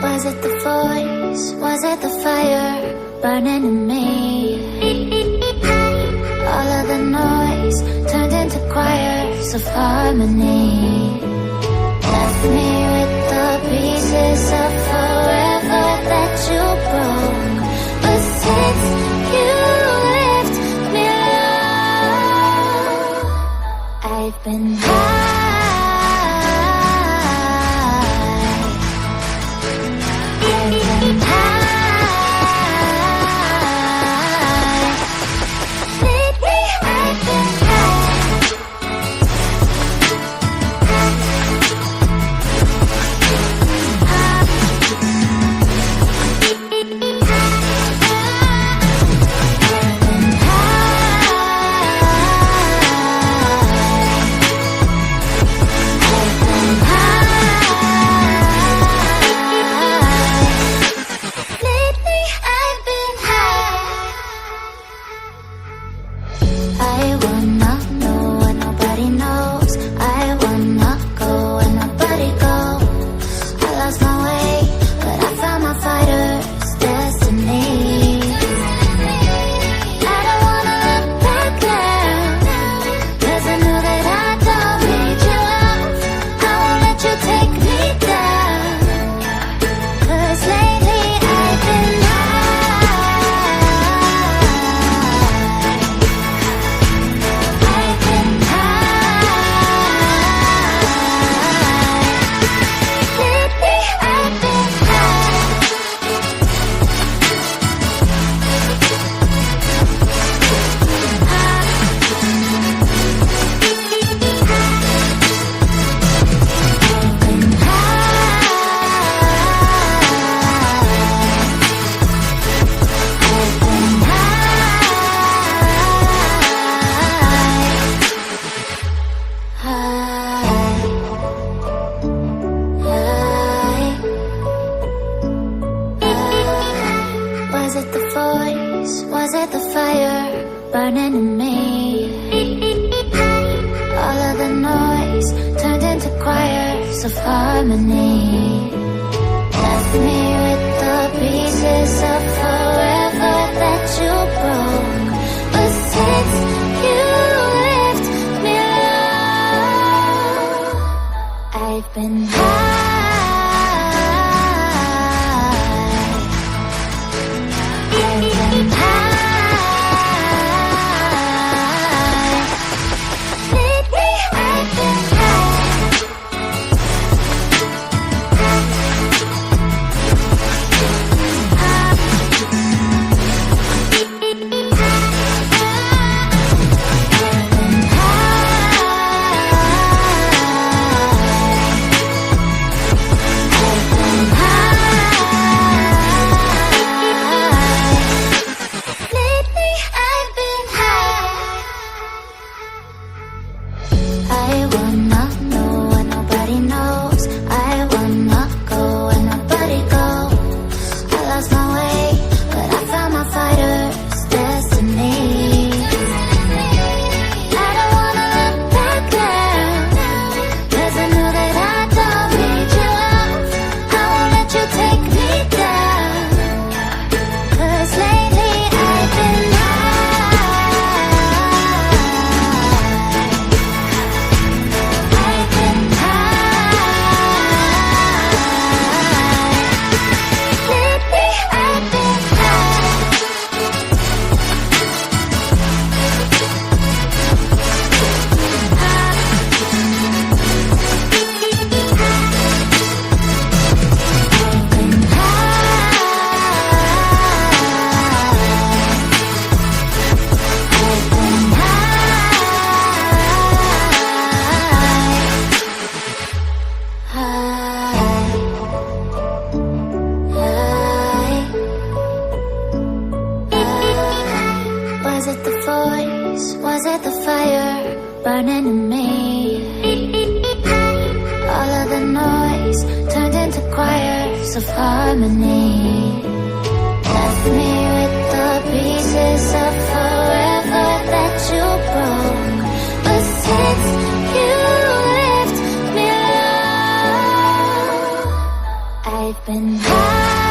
Was it the voice? Was it the fire burning in me? All of the noise turned into choirs of harmony. Left me with the pieces of forever that you broke. But since you left me alone, I've been high. Was it the voice? Was it the fire burning in me? All of the noise turned into choirs of harmony. Left me with the pieces of forever that you broke. But since you left me alone, I've been high. Was it the voice? Was it the fire burning in me? All of the noise turned into choirs of harmony. Left me with the pieces of forever that you broke. But since you left me alone, I've been high